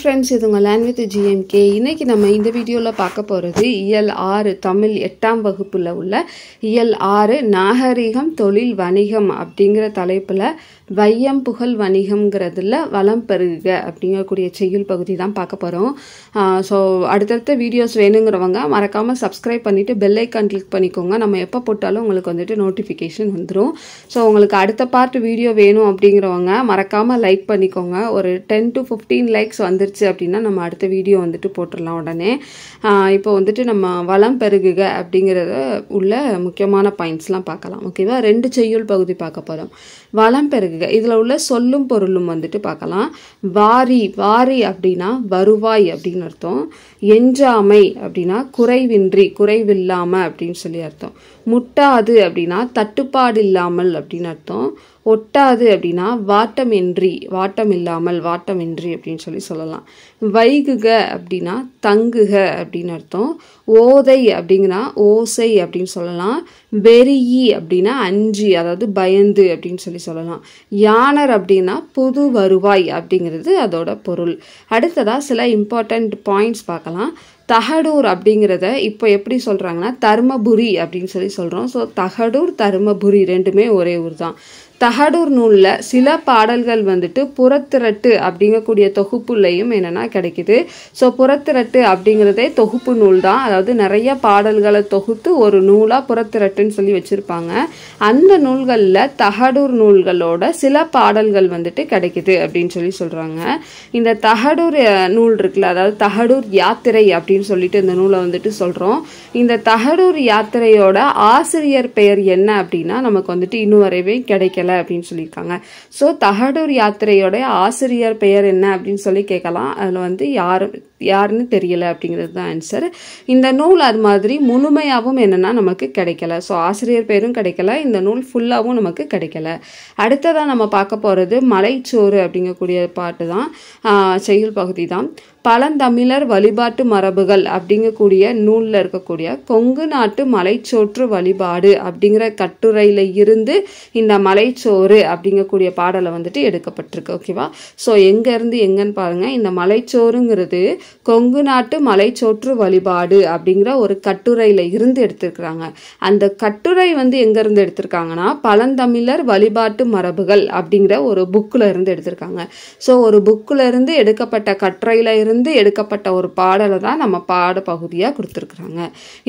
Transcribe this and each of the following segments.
friends, இது உங்க Learn with GMK. இன்னைக்கு நம்ம இந்த வீடியோல பார்க்க போறது இயல் 6 தமிழ் 8ஆம் வகுப்புல உள்ள இயல் 6 நாகரிகம் தொழில் வணிகம் அப்படிங்கற தலைப்புல வையம் புகழ் வணிகம்ங்கிறதுல வளம் பெருகுக அப்படிங்கக்கூடிய செய்யுள் பகுதி தான் பார்க்க போறோம். சோ அடுத்தடுத்த வீடியோஸ் வேணும்ங்கறவங்க மறக்காம Subscribe பண்ணிட்டு bell icon click பண்ணிக்கோங்க. நம்ம எப்ப போட்டாலும் உங்களுக்கு வந்துட்டு நோட்டிஃபிகேஷன் வந்துரும். சோ உங்களுக்கு அடுத்த பார்ட் வீடியோ வேணும் அப்படிங்கறவங்க மறக்காம லைக் பண்ணிக்கோங்க. ஒரு 10 to 15 லைக்ஸ் வந்துருச்சு அப்படினா நம்ம அடுத்த வீடியோ வந்துட்டு போட்டுறலாம் உடனே. இப்போ வந்துட்டு நம்ம வளம் பெருகுக அப்படிங்கறது உள்ள முக்கியமான பாயிண்ட்ஸ்லாம் பார்க்கலாம். ஓகேவா? ரெண்டு செய்யுள் பகுதி பார்க்க போறோம். வளம் பெருகுக இதுல உள்ள சொல்லும் பொருளும் வந்துட்டு பார்க்கலாம். வாரி வாரி அப்படினா வருவாய் அப்படின அர்த்தம். எஞ்சாமை அப்படினா குறைவின்றி குறைவில்லாம அப்படினு சொல்லி அர்த்தம். முட்டாது அப்படினா தட்டுப்பாடு இல்லாமல் அப்படின அர்த்தம். ஒட்டாது அப்படினா வாட்டமின்றி வாட்டம் இல்லாமல் வாட்டமின்றி அப்படினு சொல்லலாம். வைகுக அப்படினா தங்குக அப்படின அர்த்தம். ஓதை அப்படிங்கனா ஓசை அப்படினு சொல்லலாம். வெறியி அப்படினா அஞ்சி அதாவது பயந்து அப்படினு சொல்லலாம். யானர் அப்படினா புது வருவாய் அப்படிங்கிறது அதோட பொருள். அடுத்ததா சில இம்பார்ட்டன்ட் பாயிண்ட்ஸ் பார்க்கலாம். தகடூர் அப்படிங்கறத இப்போ எப்படி சொல்றாங்கன்னா தர்மபுரி அப்படினு சொல்றோம். சோ தகடூர் தர்மபுரி ரெண்டுமே ஒரே ஊர் தான். தகடூர் நூல்ல சில பாடல்கள் வந்துட்டு புறத்திரட்டு அப்படிங்கக்கூடிய தொகுப்புலையும் என்னன்னா கிடைக்குது. சோ புறத்திரட்டு அப்படிங்கறதே தொகுப்பு நூல் தான். அதாவது நிறைய பாடல்களை தொகுத்து ஒரு நூலா புறத்திரட்டுன்னு சொல்லி வச்சிருப்பாங்க. அந்த நூல்கள்ல தகடூர் நூல்களோட சில பாடல்கள் வந்துட்டு கிடைக்குது அப்படின்னு சொல்றாங்க. இந்த தகடூர் நூல் இருக்குல்ல, அதாவது தகடூர் யாத்திரை அப்படின்னு சொல்லிட்டு இந்த நூலை வந்துட்டு சொல்றோம். இந்த தகடூர் யாத்திரையோட ஆசிரியர் பெயர் என்ன அப்படின்னா நமக்கு வந்துட்டு இன்னும் வரைவே கிடைக்கல அப்படின்னு சொல்லியிருக்காங்க. சோ தகடூர் யாத்திரையோட ஆசிரியர் பெயர் என்ன அப்படின்னு சொல்லி கேட்கலாம். அதுல வந்து யாருன்னு தெரியல அப்படிங்கிறது தான் ஆன்சர். இந்த நூல் அது மாதிரி முழுமையாவும் என்னன்னா நமக்கு கிடைக்கல. சோ ஆசிரியர் பெயரும் கிடைக்கல, இந்த நூல் ஃபுல்லாவும் நமக்கு கிடைக்கல. அடுத்ததான் நம்ம பார்க்க போறது மலைச்சோறு அப்படிங்கக்கூடிய பாட்டு தான், செய்யுள் பகுதி தான். பழந்தமிழர் வழிபாட்டு மரபுகள் அப்படிங்கக்கூடிய நூல்ல இருக்கக்கூடிய கொங்கு நாட்டு மலைச்சோற்று வழிபாடு அப்படிங்கிற கட்டுரையில இருந்து இந்த மலைச்சோறு அப்படிங்கக்கூடிய பாடலை வந்துட்டு எடுக்கப்பட்டிருக்கு. ஓகேவா? சோ எங்க இருந்து எங்கன்னு பாருங்க. இந்த மலைச்சோறுங்கிறது கொங்கு நாட்டு மலைச்சோற்று வழிபாடு அப்படிங்கிற ஒரு கட்டுரையில இருந்து எடுத்திருக்கிறாங்க. அந்த கட்டுரை வந்து எங்க இருந்து எடுத்திருக்காங்கன்னா பழந்தமிழர் வழிபாட்டு மரபுகள் அப்படிங்கிற ஒரு புக்ல இருந்து எடுத்திருக்காங்க. சோ ஒரு புக்ல இருந்து எடுக்கப்பட்ட கட்டுரையில இருந்து எடுக்கப்பட்ட ஒரு பாடலை தான் நம்ம பாட பகுதியா கொடுத்திருக்கிறாங்க.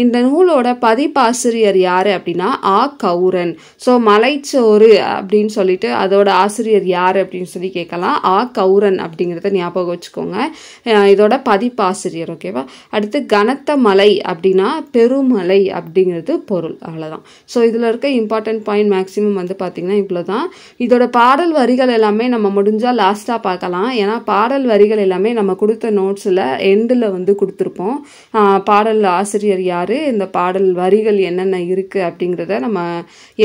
இந்த நூலோட பதிப்பாசிரியர் யாரு அப்படின்னா ஆ கௌரன். சோ மலைச்சோறு அப்படின்னு சொல்லிட்டு அதோட ஆசிரியர் யாரு அப்படின்னு சொல்லி கேட்கலாம். ஆ கௌரன் அப்படிங்கறத ஞாபகம் வச்சுக்கோங்க. இதோட பதிப்பாசிரியர். ஓகேவா? அடுத்து கனத்த மலை அப்படின்னா பெருமலை அப்படிங்கிறது பொருள். அவ்வளவுதான். சோ இதுல இருக்க இம்பார்ட்டன்ட் பாயிண்ட் மேக்சிமம் வந்து பாத்தீங்கன்னா இவ்வளவுதான். இதோட பாடல் வரிகள் எல்லாமே நம்ம முடிஞ்சா லாஸ்டா பார்க்கலாம். ஏன்னா பாடல் வரிகள் எல்லாமே நம்ம கொடுத்த நோட்ஸ்ல எண்டில் வந்து கொடுத்துருப்போம். பாடல் ஆசிரியர் யாரு, இந்த பாடல் வரிகள் என்னென்ன இருக்கு அப்படிங்கிறத நம்ம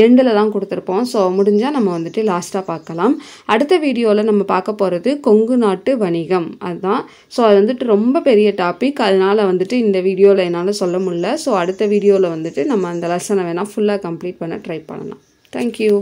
எண்டில் தான் கொடுத்துருப்போம். ஸோ முடிஞ்சா நம்ம வந்துட்டு லாஸ்டா பார்க்கலாம். அடுத்த வீடியோவில் நம்ம பார்க்க போறது கொங்கு நாட்டு வணிகம். அதுதான். ஸோ அது வந்துட்டு ரொம்ப பெரிய டாபிக். அதனால வந்துட்டு இந்த வீடியோவில் என்னால் சொல்ல முடியல. ஸோ அடுத்த வீடியோவில் வந்துட்டு நம்ம அந்த லெசனை வேணா ஃபுல்லாக கம்ப்ளீட் பண்ண ட்ரை பண்ணலாம். தேங்க்யூ.